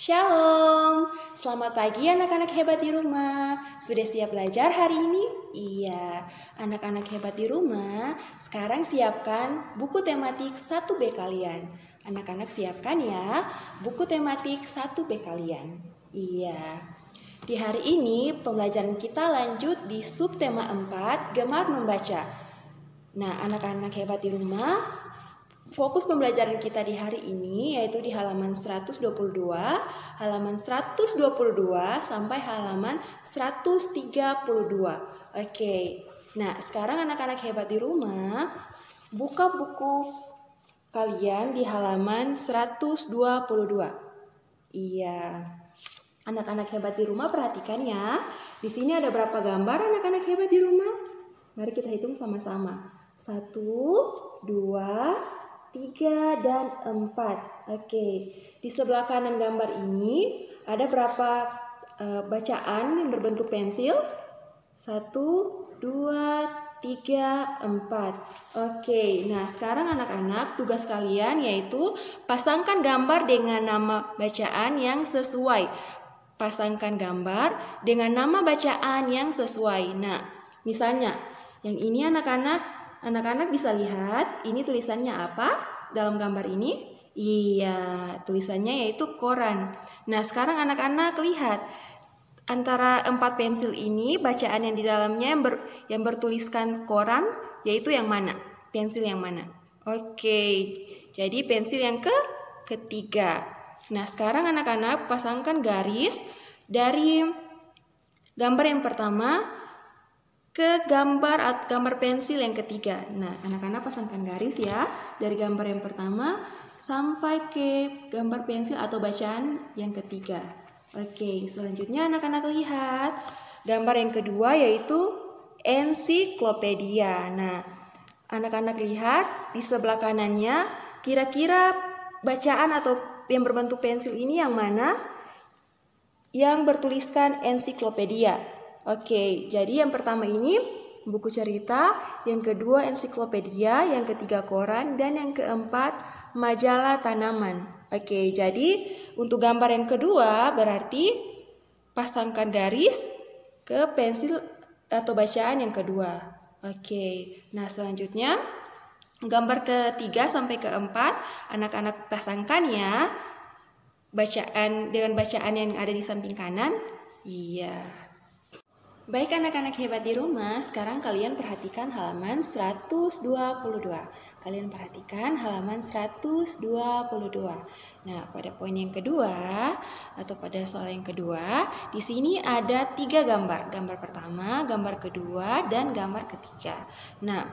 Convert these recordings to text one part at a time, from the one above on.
Shalom, selamat pagi anak-anak hebat di rumah. Sudah siap belajar hari ini? Iya, anak-anak hebat di rumah, sekarang siapkan buku tematik 1B kalian. Anak-anak siapkan ya, buku tematik 1B kalian. Iya, di hari ini pembelajaran kita lanjut di subtema 4, gemar membaca. Nah, anak-anak hebat di rumah, fokus pembelajaran kita di hari ini yaitu di halaman 122 sampai halaman 132. Oke. Nah, sekarang anak-anak hebat di rumah buka buku kalian di halaman 122. Iya. Anak-anak hebat di rumah perhatikan ya. Di sini ada berapa gambar anak-anak hebat di rumah? Mari kita hitung sama-sama. 1, 2, 3 dan 4. Oke, di sebelah kanan gambar ini ada berapa bacaan yang berbentuk pensil? 1, 2, 3, 4. Oke, nah sekarang anak-anak tugas kalian yaitu pasangkan gambar dengan nama bacaan yang sesuai. Pasangkan gambar dengan nama bacaan yang sesuai. Nah, misalnya yang ini anak-anak bisa lihat ini tulisannya apa dalam gambar ini? Iya, tulisannya yaitu koran. Nah, sekarang anak-anak lihat antara 4 pensil ini bacaan yang di dalamnya yang bertuliskan koran yaitu yang mana? Pensil yang mana? Oke, jadi pensil yang ketiga. Nah, sekarang anak-anak pasangkan garis dari gambar yang pertama ke gambar pensil yang ketiga. Nah, anak-anak pasangkan garis ya dari gambar yang pertama sampai ke gambar pensil atau bacaan yang ketiga. Oke, selanjutnya anak-anak lihat gambar yang kedua yaitu ensiklopedia. Nah, anak-anak lihat di sebelah kanannya kira-kira bacaan atau yang berbentuk pensil ini yang mana? Yang bertuliskan ensiklopedia. Oke, jadi yang pertama ini buku cerita, yang kedua ensiklopedia, yang ketiga koran, dan yang keempat majalah tanaman. Oke, jadi untuk gambar yang kedua berarti pasangkan garis ke pensil atau bacaan yang kedua. Oke, nah selanjutnya gambar ketiga sampai keempat anak-anak pasangkan ya dengan bacaan yang ada di samping kanan. Iya. Baik anak-anak hebat di rumah, sekarang kalian perhatikan halaman 122. Kalian perhatikan halaman 122. Nah, pada poin yang kedua atau pada soal yang kedua, di sini ada 3 gambar. Gambar pertama, gambar kedua, dan gambar ketiga. Nah,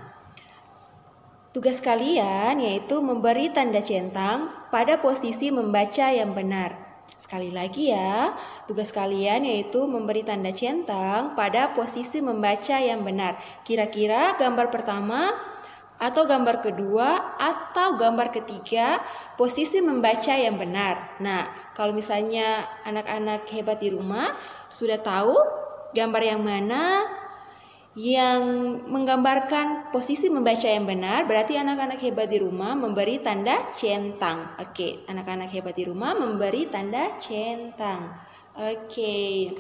tugas kalian yaitu memberi tanda centang pada posisi membaca yang benar. Sekali lagi ya, tugas kalian yaitu memberi tanda centang pada posisi membaca yang benar. Kira-kira gambar pertama atau gambar kedua atau gambar ketiga posisi membaca yang benar. Nah, kalau misalnya anak-anak hebat di rumah sudah tahu gambar yang mana yang menggambarkan posisi membaca yang benar, berarti anak-anak hebat di rumah memberi tanda centang. Oke, anak-anak hebat di rumah memberi tanda centang. Oke.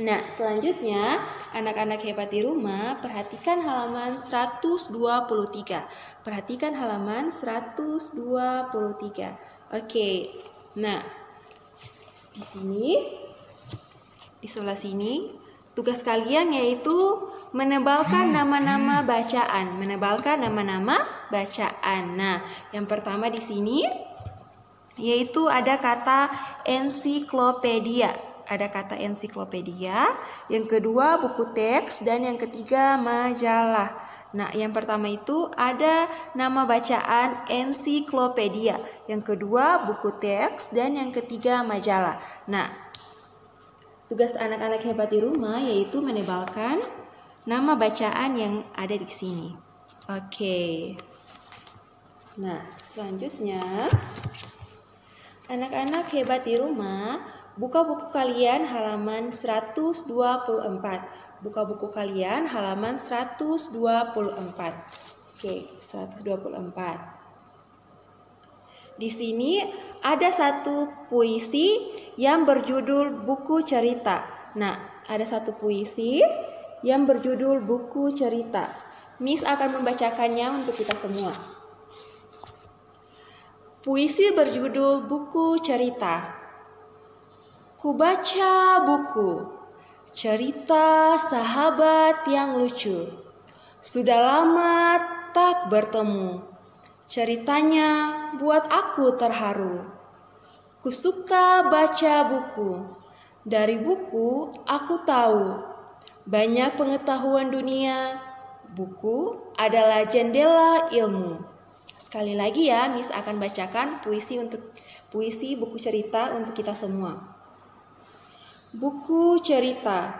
Nah, selanjutnya anak-anak hebat di rumah perhatikan halaman 123. Perhatikan halaman 123. Oke. Nah, di sini di sebelah sini tugas kalian yaitu menebalkan nama-nama bacaan. Menebalkan nama-nama bacaan. Nah, yang pertama di sini yaitu ada kata ensiklopedia. Ada kata ensiklopedia. Yang kedua buku teks dan yang ketiga majalah. Nah, yang pertama itu ada nama bacaan ensiklopedia. Yang kedua buku teks dan yang ketiga majalah. Nah, tugas anak-anak hebat di rumah yaitu menebalkan nama bacaan yang ada di sini. Oke. Nah, selanjutnya anak-anak hebat di rumah, buka buku kalian halaman 124. Buka buku kalian halaman 124. Oke, 124. Di sini ada satu puisi yang berjudul Buku Cerita. Nah, ada satu puisi yang berjudul Buku Cerita. Miss akan membacakannya untuk kita semua. Puisi berjudul Buku Cerita. Kubaca buku, cerita sahabat yang lucu. Sudah lama tak bertemu. Ceritanya buat aku terharu. Kusuka baca buku. Dari buku aku tahu banyak pengetahuan dunia. Buku adalah jendela ilmu. Sekali lagi ya, Miss akan bacakan puisi buku cerita untuk kita semua. Buku cerita.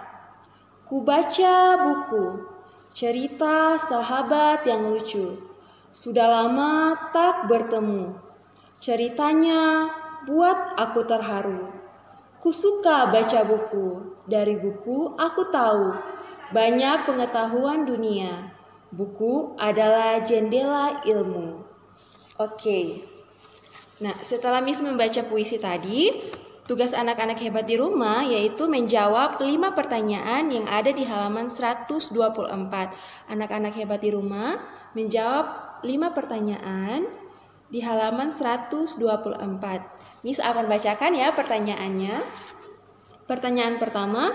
Kubaca buku, cerita sahabat yang lucu. Sudah lama tak bertemu. Ceritanya buat aku terharu. Kusuka baca buku. Dari buku aku tahu banyak pengetahuan dunia. Buku adalah jendela ilmu. Oke. Nah, setelah Miss membaca puisi tadi, tugas anak-anak hebat di rumah yaitu menjawab 5 pertanyaan yang ada di halaman 124. Anak-anak hebat di rumah menjawab 5 pertanyaan di halaman 124. Miss akan bacakan ya pertanyaannya. Pertanyaan pertama,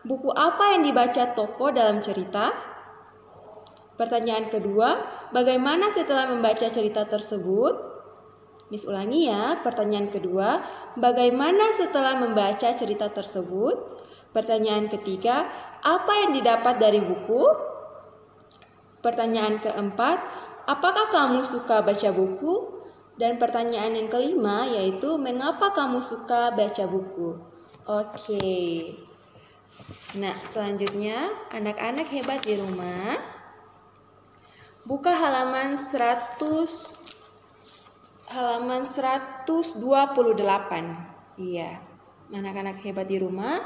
buku apa yang dibaca tokoh dalam cerita? Pertanyaan kedua, bagaimana setelah membaca cerita tersebut? Miss ulangi ya, pertanyaan kedua, bagaimana setelah membaca cerita tersebut? Pertanyaan ketiga, apa yang didapat dari buku? Pertanyaan keempat, apakah kamu suka baca buku? Dan pertanyaan yang kelima yaitu, mengapa kamu suka baca buku? Oke. Nah, selanjutnya anak-anak hebat di rumah, buka halaman 128. Iya. Anak-anak hebat di rumah,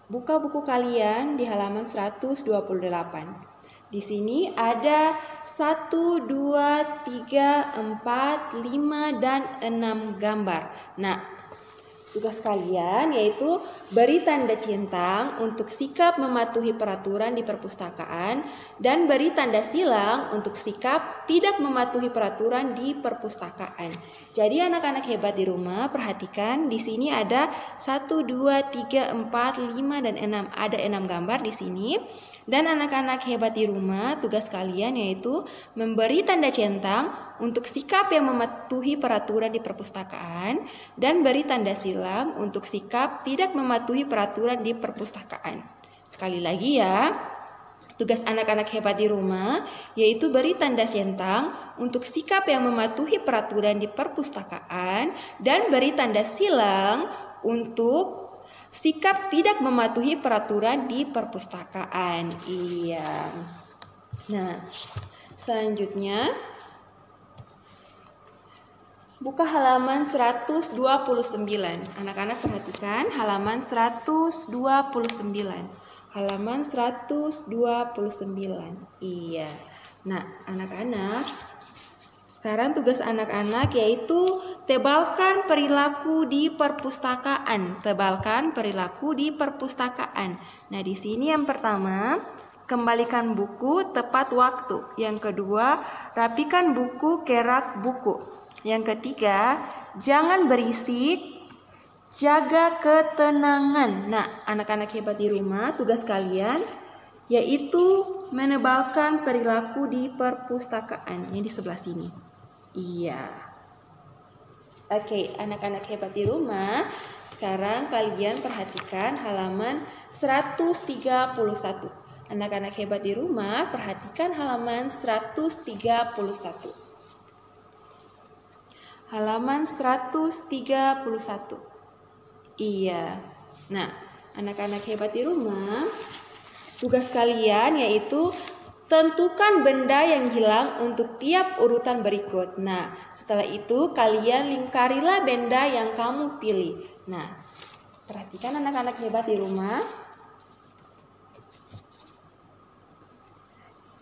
buka buku kalian di halaman 128. Di sini ada 1, 2, 3, 4, 5, dan 6 gambar. Nah, tugas kalian yaitu beri tanda centang untuk sikap mematuhi peraturan di perpustakaan dan beri tanda silang untuk sikap tidak mematuhi peraturan di perpustakaan. Jadi anak-anak hebat di rumah, perhatikan di sini ada 1, 2, 3, 4, 5, dan 6. Ada 6 gambar di sini. Dan anak-anak hebat di rumah, tugas kalian yaitu memberi tanda centang untuk sikap yang mematuhi peraturan di perpustakaan dan beri tanda silang untuk sikap tidak mematuhi peraturan di perpustakaan. Sekali lagi ya, tugas anak-anak hebat di rumah yaitu beri tanda centang untuk sikap yang mematuhi peraturan di perpustakaan dan beri tanda silang untuk sikap tidak mematuhi peraturan di perpustakaan. Iya. Nah, selanjutnya buka halaman 129. Anak-anak perhatikan halaman 129. Halaman 129. Iya. Nah, anak-anak, sekarang tugas anak-anak yaitu tebalkan perilaku di perpustakaan. Tebalkan perilaku di perpustakaan. Nah, di sini yang pertama, kembalikan buku tepat waktu. Yang kedua, rapikan buku ke rak buku. Yang ketiga, jangan berisik, jaga ketenangan. Nah, anak-anak hebat di rumah, tugas kalian yaitu menebalkan perilaku di perpustakaan. Ini di sebelah sini. Iya. Oke, anak-anak hebat di rumah, sekarang kalian perhatikan halaman 131. Anak-anak hebat di rumah, perhatikan halaman 131. Halaman 131. Iya. Nah, anak-anak hebat di rumah, tugas kalian yaitu tentukan benda yang hilang untuk tiap urutan berikut. Nah, setelah itu kalian lingkarilah benda yang kamu pilih. Nah, perhatikan anak-anak hebat di rumah.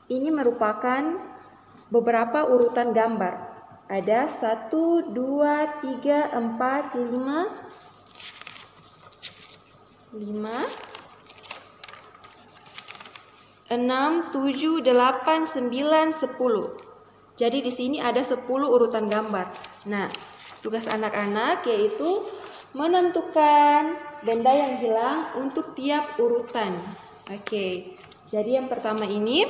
Ini merupakan beberapa urutan gambar. Ada 1, 2, 3, 4, 5, 6, 7, 8, 9, 10. Jadi di sini ada 10 urutan gambar. Nah, tugas anak-anak yaitu menentukan benda yang hilang untuk tiap urutan. Oke. Jadi yang pertama ini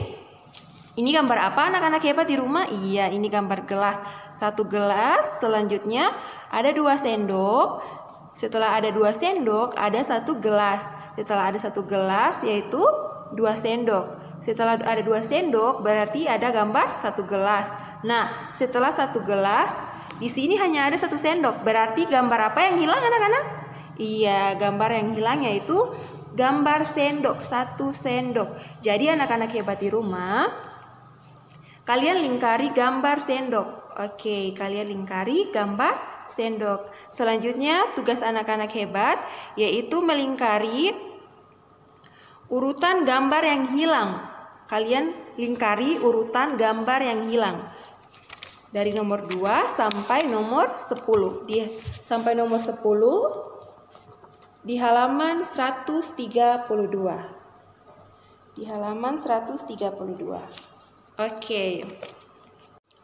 gambar apa anak-anak hebat di rumah? Iya, ini gambar gelas. 1 gelas, selanjutnya ada 2 sendok. Setelah ada 2 sendok, ada 1 gelas. Setelah ada 1 gelas, yaitu 2 sendok. Setelah ada 2 sendok, berarti ada gambar 1 gelas. Nah, setelah 1 gelas, di sini hanya ada 1 sendok. Berarti gambar apa yang hilang anak-anak? Iya, gambar yang hilang yaitu gambar sendok, 1 sendok. Jadi anak-anak hebat di rumah, kalian lingkari gambar sendok. Oke, kalian lingkari gambar sendok. Selanjutnya tugas anak-anak hebat yaitu melingkari urutan gambar yang hilang. Kalian lingkari urutan gambar yang hilang. Dari nomor 2 sampai nomor 10. Sampai nomor 10 di halaman 132. Di halaman 132.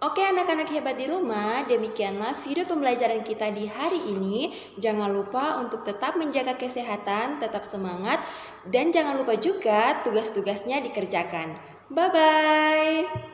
Oke anak-anak hebat di rumah, demikianlah video pembelajaran kita di hari ini. Jangan lupa untuk tetap menjaga kesehatan, tetap semangat, dan jangan lupa juga tugas-tugasnya dikerjakan. Bye-bye.